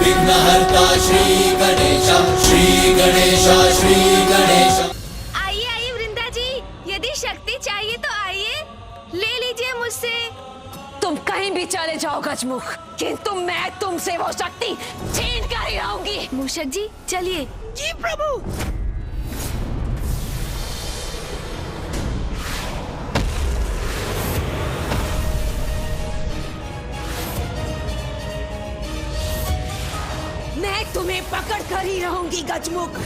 विघ्नहर्ता श्री गणेश, श्री गणेश, श्री गणेश। आइए आइए वृंदा जी, यदि शक्ति चाहिए तो आइए, ले लीजिए मुझसे। तुम कहीं भी चले जाओ गजमुख, किंतु मैं तुमसे वो शक्ति छीन कर ही रहूंगी। मूषक जी चलिए। जी प्रभु। मैं तुम्हें पकड़ कर ही रहूंगी गजमुख,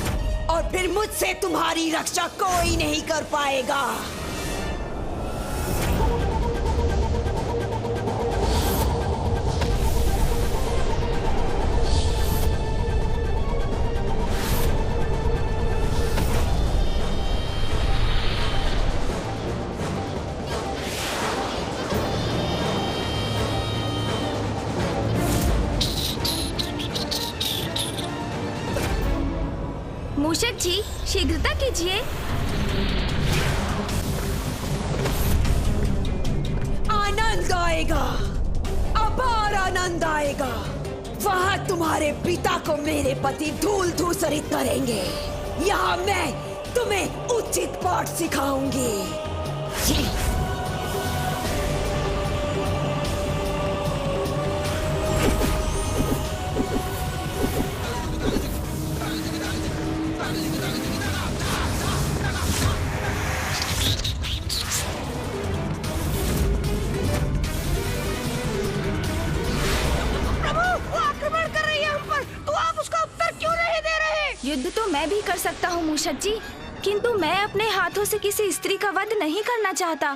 और फिर मुझसे तुम्हारी रक्षा कोई नहीं कर पाएगा। मूषक जी शीघ्रता कीजिए। आनंद आएगा, अपार आनंद आएगा। वहाँ तुम्हारे पिता को मेरे पति धूल धूसरित करेंगे। यहाँ मैं तुम्हें उचित पाठ सिखाऊंगी। युद्ध तो मैं भी कर सकता हूँ मूषक जी, किंतु मैं अपने हाथों से किसी स्त्री का वध नहीं करना चाहता।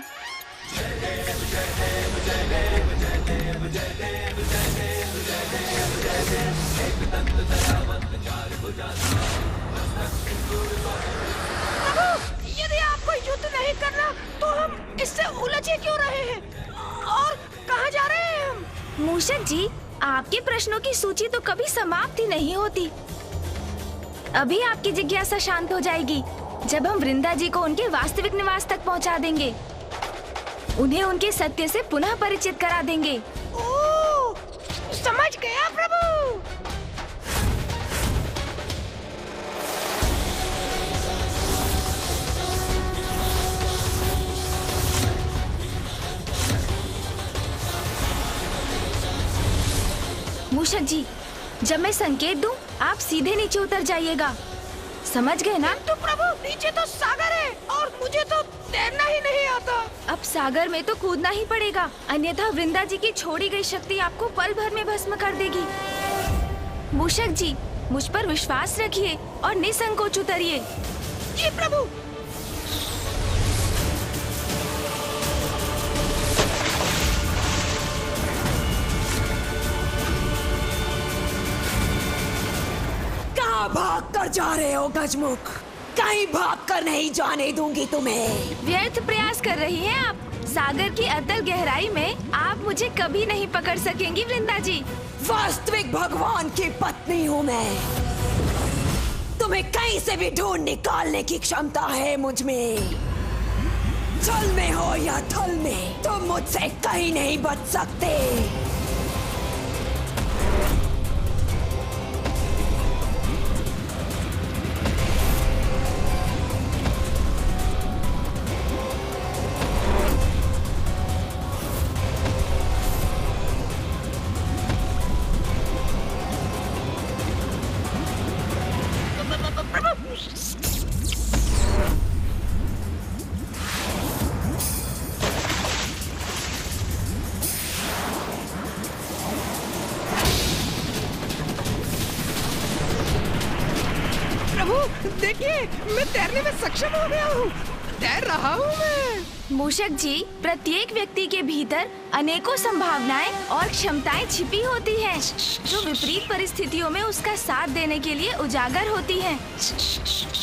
यदि आपको युद्ध नहीं करना तो हम इससे उलझे क्यों रहे हैं और कहाँ जा रहे हैं हम? मूषक जी आपके प्रश्नों की सूची तो कभी समाप्त ही नहीं होती। अभी आपकी जिज्ञासा शांत हो जाएगी जब हम वृंदा जी को उनके वास्तविक निवास तक पहुंचा देंगे। उन्हें उनके सत्य से पुनः परिचित करा देंगे। ओह, समझ गया प्रभु। मूषक जी जब मैं संकेत दूं, आप सीधे नीचे उतर जाइएगा, समझ गए ना? तो प्रभु नीचे तो सागर है और मुझे तो तैरना ही नहीं आता। अब सागर में तो कूदना ही पड़ेगा, अन्यथा वृंदा जी की छोड़ी गई शक्ति आपको पल भर में भस्म कर देगी। मूषक जी मुझ पर विश्वास रखिए और निसंकोच उतरिए। जी प्रभु। भाग कर जा रहे हो गजमुख? कहीं भाग कर नहीं जाने दूंगी तुम्हें। व्यर्थ प्रयास कर रही हैं आप। सागर की अतल गहराई में आप मुझे कभी नहीं पकड़ सकेंगी वृंदा जी। वास्तविक भगवान की पत्नी हूँ मैं। तुम्हें कहीं से भी ढूंढ निकालने की क्षमता है मुझ में। जल में हो या थल में, तुम मुझसे कहीं नहीं बच सकते। देखिए मैं तैरने में सक्षम हो गया हूँ, तैर रहा हूँ मैं। मूषक जी प्रत्येक व्यक्ति के भीतर अनेकों संभावनाएं और क्षमताएं छिपी होती हैं, जो विपरीत परिस्थितियों में उसका साथ देने के लिए उजागर होती हैं।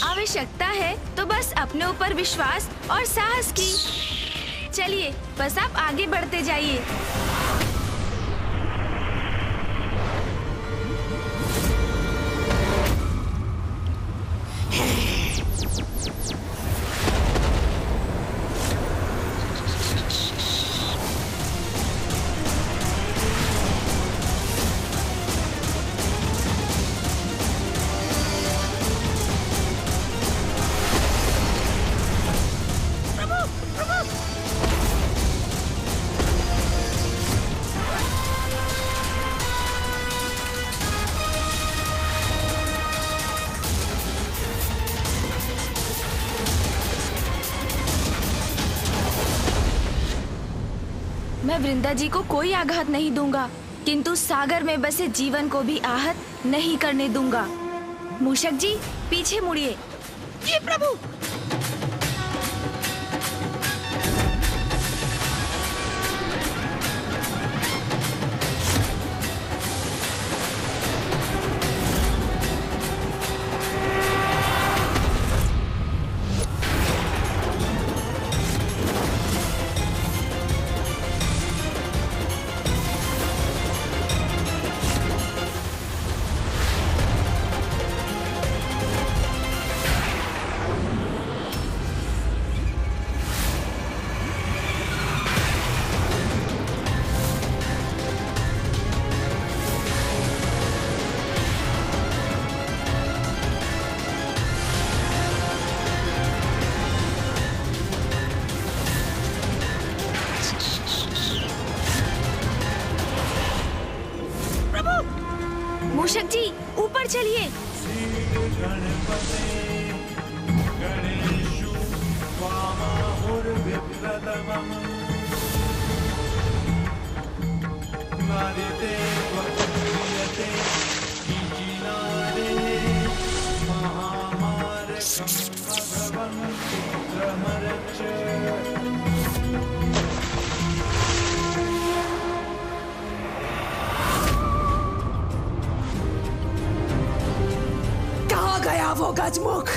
आवश्यकता है तो बस अपने ऊपर विश्वास और साहस की। चलिए बस आप आगे बढ़ते जाइए। मैं वृंदा जी को कोई आघात नहीं दूंगा, किंतु सागर में बसे जीवन को भी आहत नहीं करने दूंगा। मूषक जी, पीछे मुड़िए। जी प्रभु। मूषक जी, ऊपर चलिए। कहाँ गया वो गजमुख?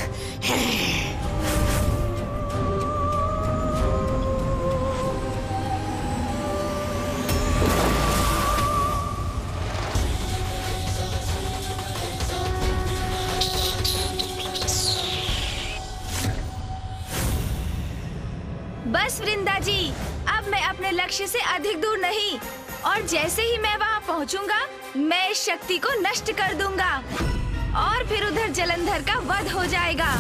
बस वृंदा जी, अब मैं अपने लक्ष्य से अधिक दूर नहीं, और जैसे ही मैं वहाँ पहुँचूंगा, मैं इस शक्ति को नष्ट कर दूंगा और फिर उधर जलंधर का वध हो जाएगा।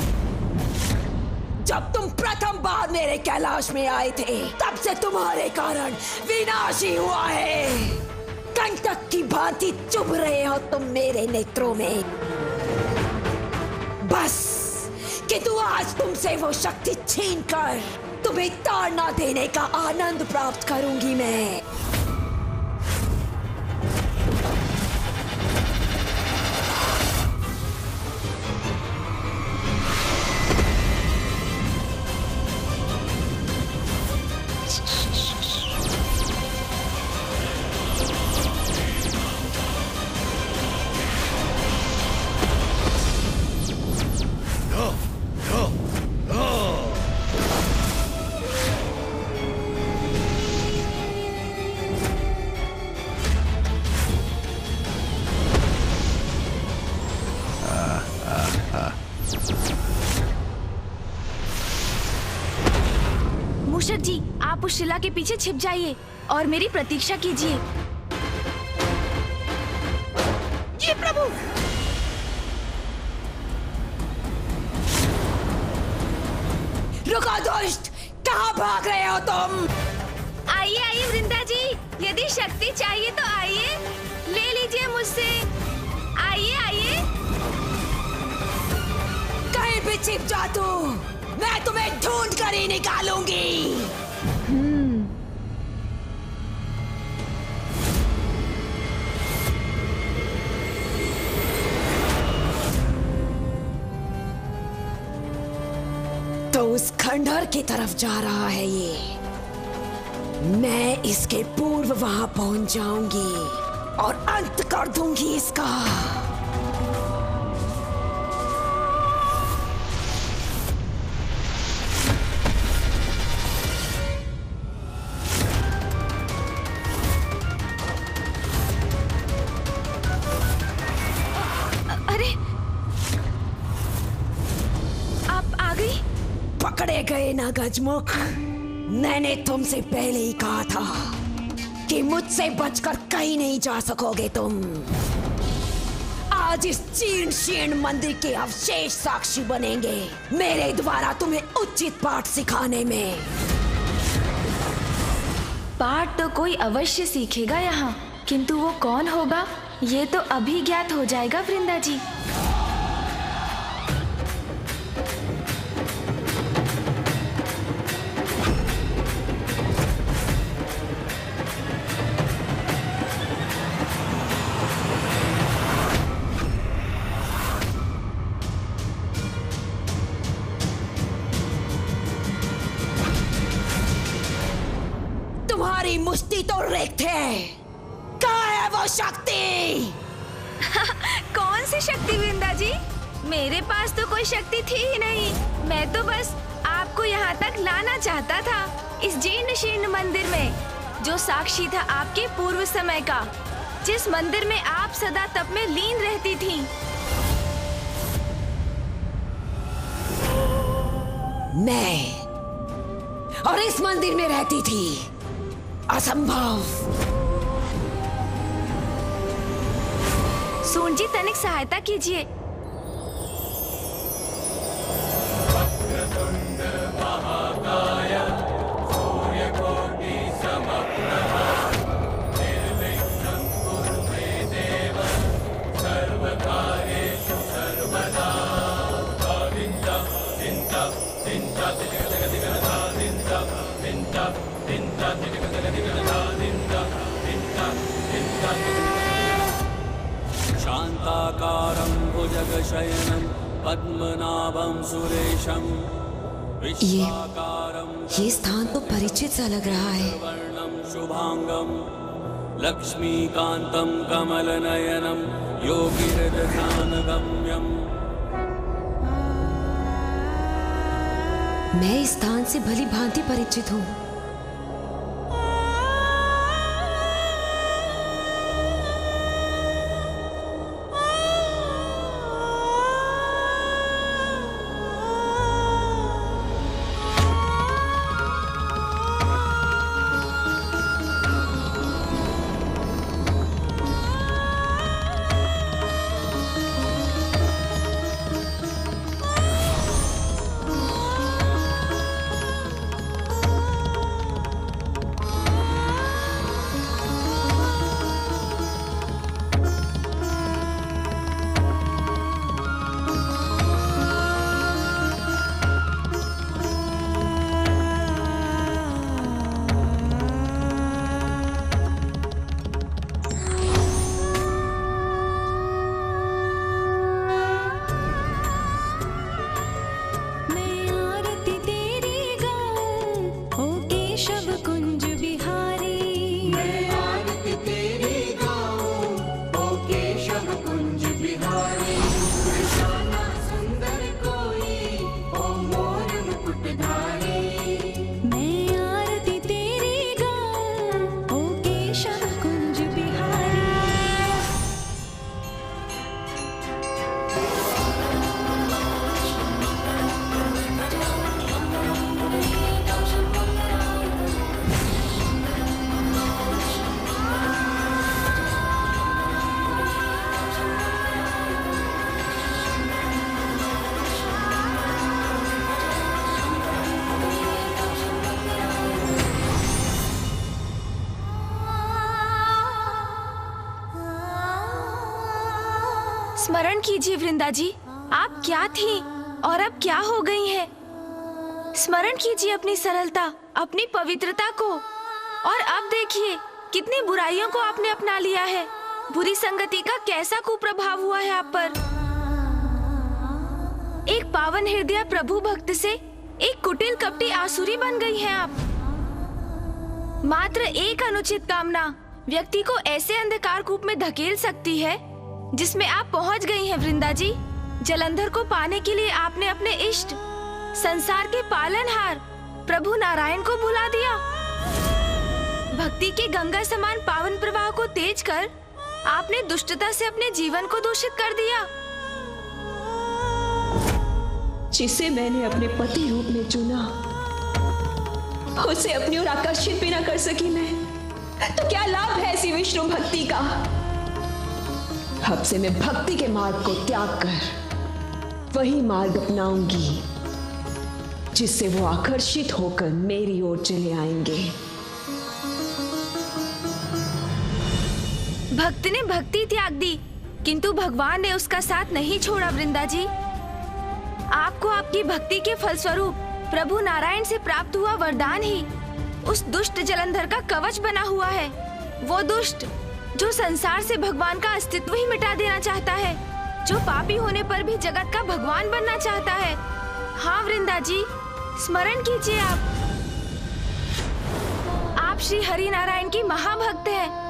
जब तुम प्रथम बार मेरे कैलाश में आए थे, तब से तुम्हारे कारण विनाश ही हुआ है। कंटक की भांति चुभ रहे हो तुम मेरे नेत्रों में। बस किंतु आज तुमसे वो शक्ति छीनकर तुम्हें ताड़ना देने का आनंद प्राप्त करूंगी मैं। मूषक जी, आप उस शिला के पीछे छिप जाइए और मेरी प्रतीक्षा कीजिए। जी प्रभु। रुको दुष्ट, कहाँ भाग रहे हो तुम? आइए आइए वृंदा जी, यदि शक्ति चाहिए तो आइए, ले लीजिए मुझसे। आइए आइए। कहीं भी छिप जा तू, मैं तुम्हें ढूंढ कर ही निकालूंगी। तो उस खंडहर की तरफ जा रहा है ये। मैं इसके पूर्व वहां पहुंच जाऊंगी और अंत कर दूंगी इसका। अरे, आप आ गई? पकड़े गए ना गजमुख। मैंने तुमसे पहले ही कहा था कि मुझसे बचकर कहीं नहीं जा सकोगे तुम। आज इस जीर्ण शीर्ण मंदिर के अवशेष साक्षी बनेंगे मेरे द्वारा तुम्हें उचित पाठ सिखाने में। पाठ तो कोई अवश्य सीखेगा यहाँ, किंतु वो कौन होगा ये तो अभी ज्ञात हो जाएगा वृंदा जी। कुश्ती तो देखते। कहाँ है वो शक्ति? कौन सी शक्ति वृंदा जी? मेरे पास तो कोई शक्ति थी ही नहीं। मैं तो बस आपको यहाँ तक लाना चाहता था, इस जीर्ण शीर्ण मंदिर में, जो साक्षी था आपके पूर्व समय का, जिस मंदिर में आप सदा तप में लीन रहती थीं। मैं और इस मंदिर में रहती थी? असंभव। सून जी, तनिक सहायता कीजिए। शान्ताकारं भुजगशयनं पद्मनाभं सुरेशं विश्वाकारं ये स्थान तो परिचित सा लग रहा है। वर्णं शुभांगं लक्ष्मीकान्तं कमलनयनं योगिहृदध्यानगम्यम्। मैं इस स्थान से भली भांति परिचित हूँ। स्मरण कीजिए वृंदा जी, आप क्या थी और अब क्या हो गई हैं? स्मरण कीजिए अपनी सरलता, अपनी पवित्रता को। और अब देखिए कितनी बुराइयों को आपने अपना लिया है। बुरी संगति का कैसा कुप्रभाव हुआ है आप पर। एक पावन हृदय प्रभु भक्त से एक कुटिल कपटी आसुरी बन गई हैं आप। मात्र एक अनुचित कामना व्यक्ति को ऐसे अंधकार कूप में धकेल सकती है जिसमें आप पहुंच गई हैं वृंदा जी। जलंधर को पाने के लिए आपने अपने इष्ट, संसार के पालनहार प्रभु नारायण को भुला दिया। भक्ति के गंगा समान पावन प्रवाह को तेज कर आपने दुष्टता से अपने जीवन को दूषित कर दिया। जिसे मैंने अपने पति रूप में चुना, उसे अपनी ओर आकर्षित भी ना कर सकी मैं, तो क्या लाभ है ऐसी विष्णु भक्ति का। अब से मैं भक्ति के मार्ग को त्याग कर वही मार्ग अपनाऊंगी जिससे वो आकर्षित होकर मेरी ओर चले आएंगे। भक्त ने भक्ति त्याग दी, किंतु भगवान ने उसका साथ नहीं छोड़ा वृंदा जी। आपको आपकी भक्ति के फलस्वरूप प्रभु नारायण से प्राप्त हुआ वरदान ही उस दुष्ट जलंधर का कवच बना हुआ है। वो दुष्ट जो संसार से भगवान का अस्तित्व ही मिटा देना चाहता है, जो पापी होने पर भी जगत का भगवान बनना चाहता है। हाँ वृंदा जी, स्मरण कीजिए आप आप श्री हरि नारायण की महाभक्त हैं।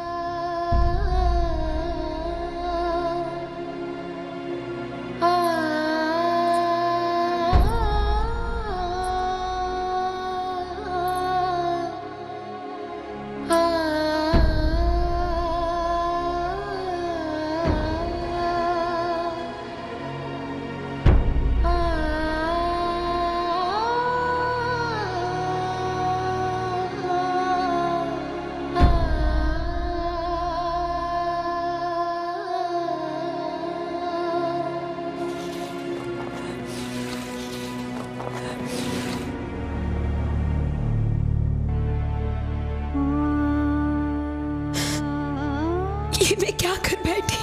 ये मैं क्या कर बैठी?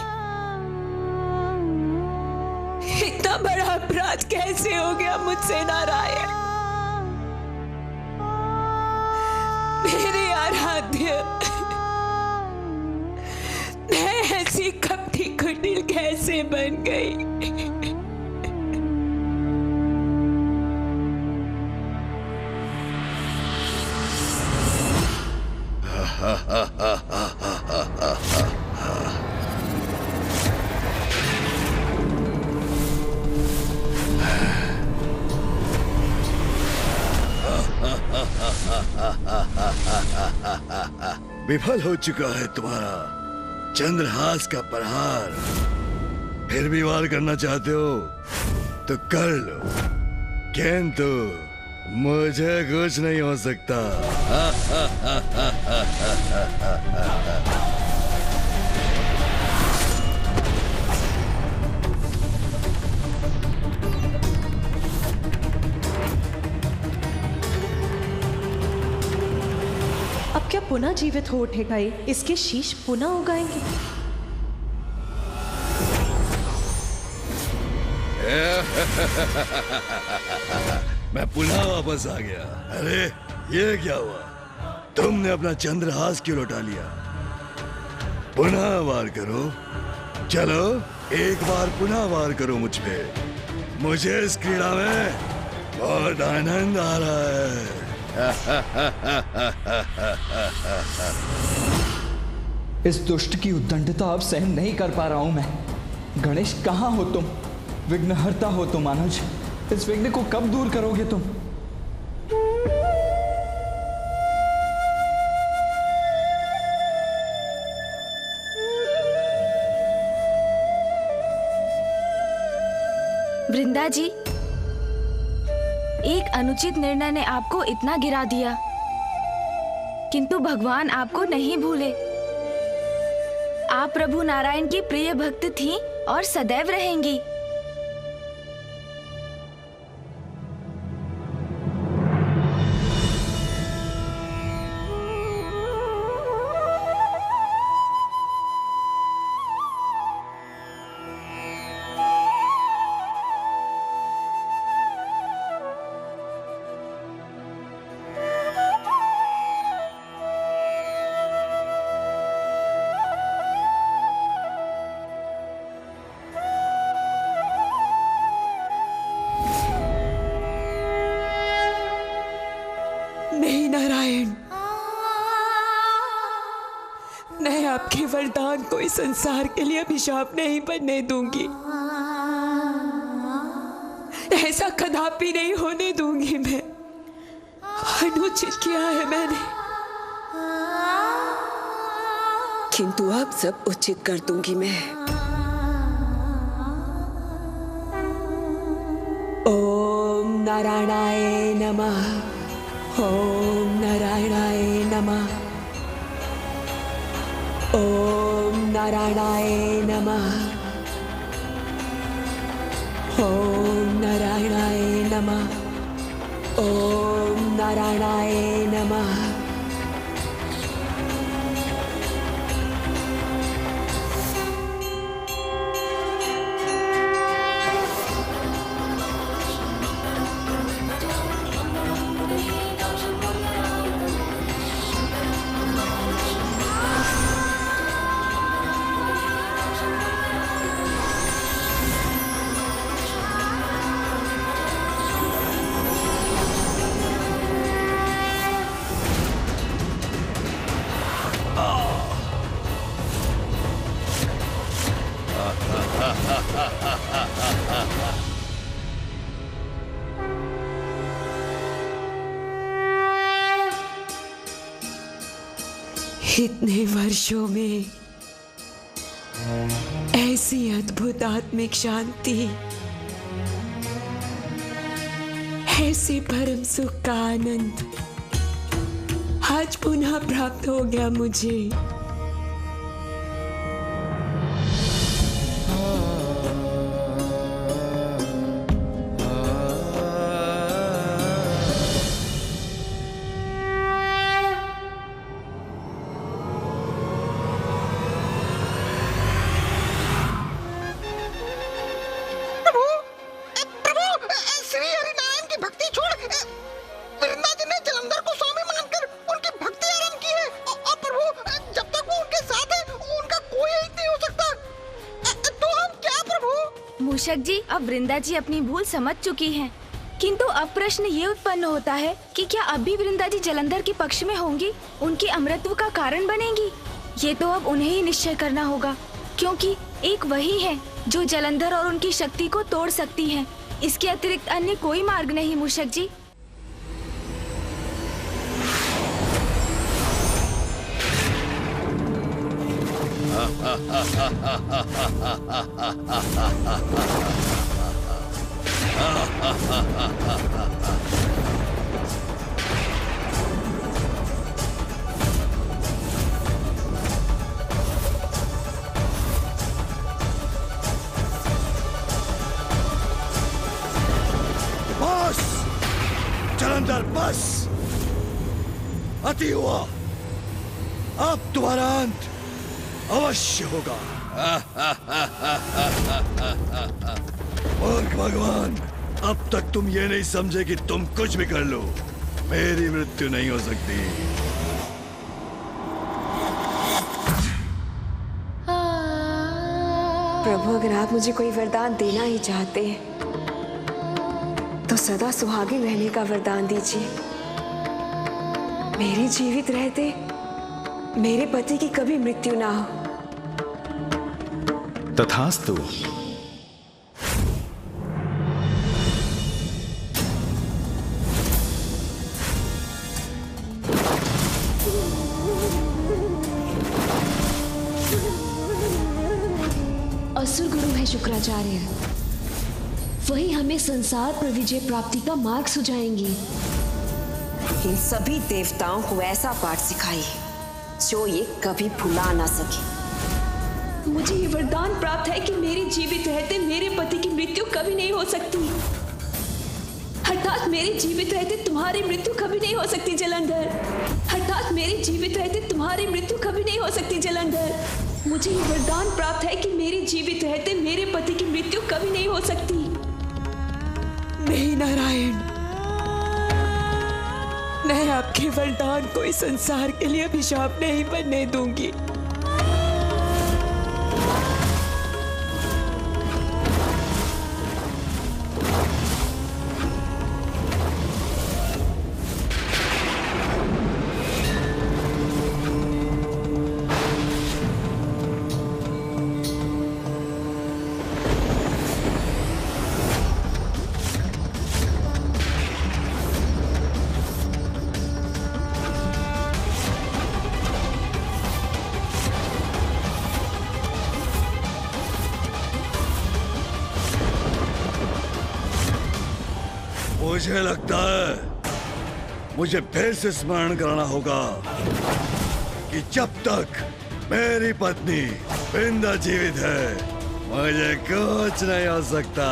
इतना बड़ा अपराध कैसे हो गया मुझसे नारायण? मेरे आराध्य, मैं ऐसी कपटी कुटिल कैसे बन गई? विफल हो चुका है तुम्हारा चंद्रहास का प्रहार। फिर भी वार करना चाहते हो तो कर लो, किंतु मुझे कुछ नहीं हो सकता। अब क्या पुनः जीवित हो उठेगा ये? इसके शीश पुनः उगाएंगे? मैं पुनः वापस आ गया। अरे ये क्या हुआ? तुमने अपना चंद्रहास क्यों लौटा लिया? पुनः वार करो, चलो एक बार पुनः वार करो मुझ पे। मुझे इस क्रीड़ा में बहुत आनंद आ रहा है। इस दुष्ट की उद्दंडता अब सहन नहीं कर पा रहा हूं मैं। गणेश, कहाँ हो तुम? विघ्नहर्ता हो तुम अनुज। इस विघ्न को कब दूर करोगे तुम? वृंदा जी, एक अनुचित निर्णय ने आपको इतना गिरा दिया, किंतु भगवान आपको नहीं भूले। आप प्रभु नारायण की प्रिय भक्त थीं और सदैव रहेंगी। नहीं नारायण, मैं आपके वरदान को इस संसार के लिए अभिशाप नहीं बनने दूंगी। ऐसा कदापि नहीं होने दूंगी मैं। अनुचित किया है मैंने, किंतु अब सब उचित कर दूंगी मैं। ओम नारायणाय नमः। ओम नारायणाय नमः। ओम नारायणाय नमः। ओम नारायणाय नमः। ओम नारायणाय नमः। इतने वर्षों में ऐसी अद्भुत आत्मिक शांति, ऐसे परम सुख का आनंद आज पुनः प्राप्त हो गया मुझे। मूषक जी, अब वृंदा जी अपनी भूल समझ चुकी हैं, किंतु अब प्रश्न ये उत्पन्न होता है कि क्या अब भी वृंदा जी जलंधर के पक्ष में होंगी, उनके अमरत्व का कारण बनेंगी? ये तो अब उन्हें ही निश्चय करना होगा, क्योंकि एक वही है जो जलंधर और उनकी शक्ति को तोड़ सकती है। इसके अतिरिक्त अन्य कोई मार्ग नहीं मूषक जी। बस जलंधर, बस अति हुआ। अब तुम्हारा अंत अवश्य होगा। मूर्ख भगवान, अब तक तुम ये नहीं समझे कि तुम कुछ भी कर लो, मेरी मृत्यु नहीं हो सकती। प्रभु, अगर आप मुझे कोई वरदान देना ही चाहते हैं तो सदा सुहागिन रहने का वरदान दीजिए। मेरे जीवित रहते मेरे पति की कभी मृत्यु ना हो। तथास्तु। असुर गुरु है शुक्राचार्य, वही हमें संसार पर विजय प्राप्ति का मार्ग सुझाएंगे। इन सभी देवताओं को ऐसा पाठ सिखाइए जो ये कभी भुला ना सके। मुझे ये वरदान प्राप्त है कि मेरे जीवित रहते मेरे पति की मृत्यु कभी नहीं हो सकती, अर्थात मेरे जीवित रहते तुम्हारी मृत्यु कभी नहीं हो सकती जलंधर, अर्थात मेरे जीवित रहते तुम्हारी मृत्यु कभी नहीं हो सकती जलंधर। मुझे ये वरदान प्राप्त है कि मेरे जीवित रहते मेरे पति की मृत्यु कभी नहीं हो सकती। नहीं नारायण, मैं आपके वरदान को इस संसार के लिए अभिशाप नहीं बनने दूंगी। मुझे लगता है मुझे फिर से स्मरण कराना होगा कि जब तक मेरी पत्नी वृंदा जीवित है मुझे कुछ नहीं हो सकता।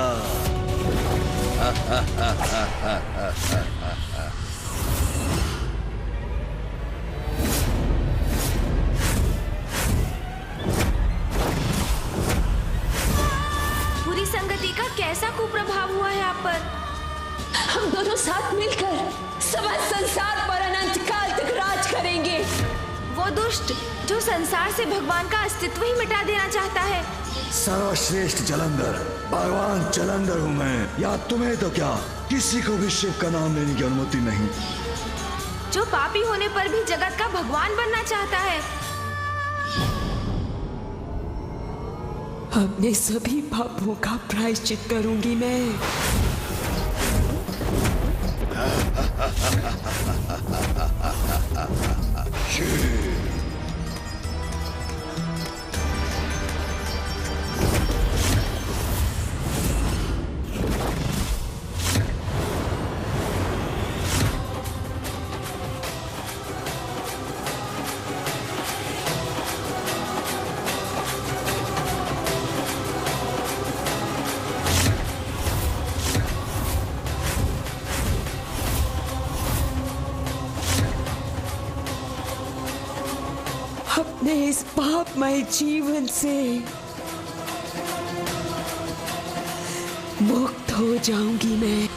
बुरी संगति का कैसा कुप्रभाव हुआ है आप पर? हम दोनों साथ मिलकर समस्त संसार पर अनंत काल तक राज करेंगे। वो दुष्ट जो संसार से भगवान का अस्तित्व ही मिटा देना चाहता है। सर्वश्रेष्ठ जलंधर, भगवान जलंधर हूँ मैं, या तुम्हें तो क्या किसी को भी शिव का नाम लेने की अनुमति नहीं। जो पापी होने पर भी जगत का भगवान बनना चाहता है। अपने सभी पापों का प्रायश्चित करूंगी मैं। अपने इस पापमय जीवन से मुक्त हो जाऊंगी मैं।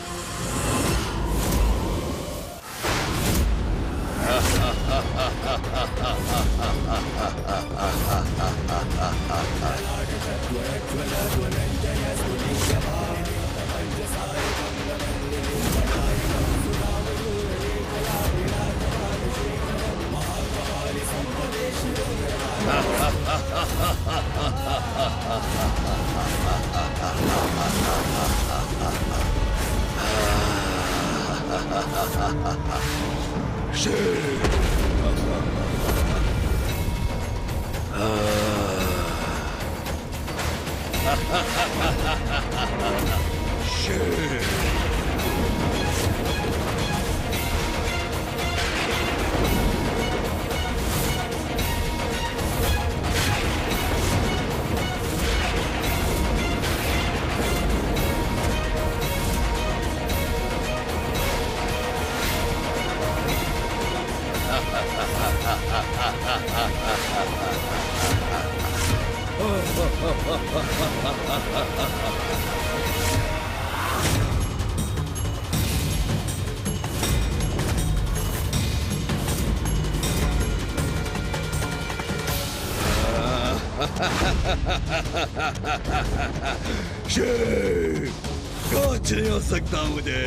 शेर, कुछ नहीं हो सकता मुझे।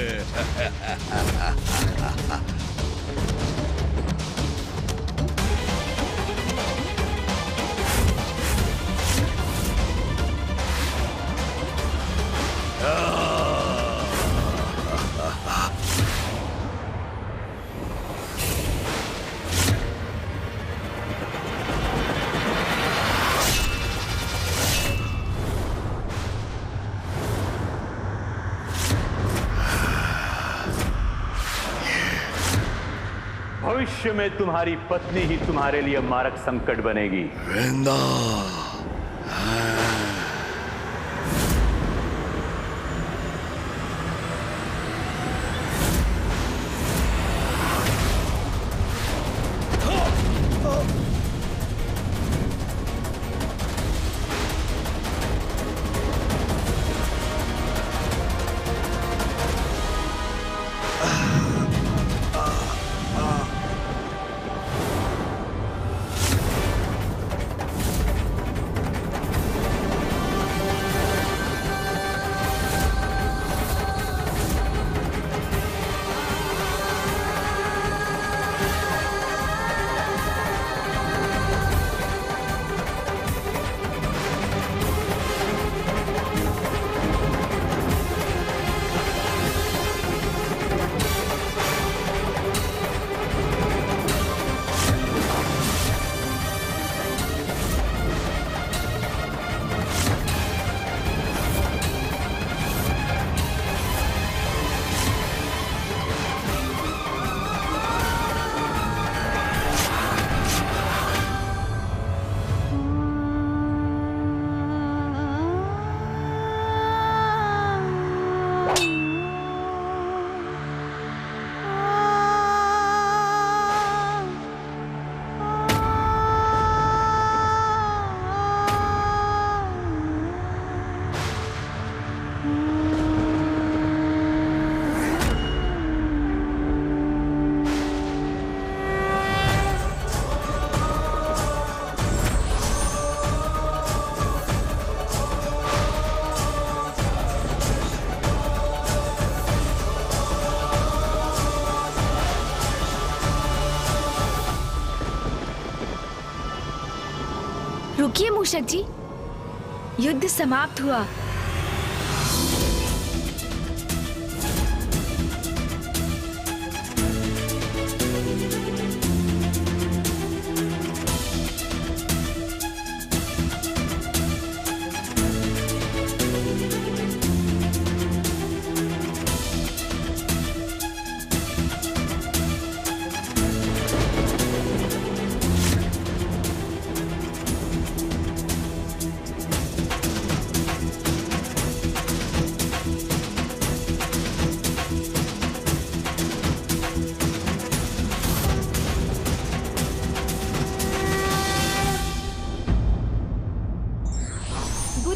भविष्य में तुम्हारी पत्नी ही तुम्हारे लिए मारक संकट बनेगी। वृंदा, रुकिए मूषक जी, युद्ध समाप्त हुआ।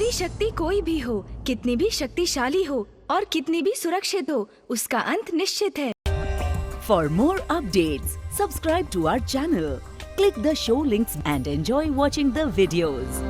दूसरी शक्ति कोई भी हो, कितनी भी शक्तिशाली हो और कितनी भी सुरक्षित हो, उसका अंत निश्चित है। For more updates, subscribe to our channel, click the show links and enjoy watching the videos.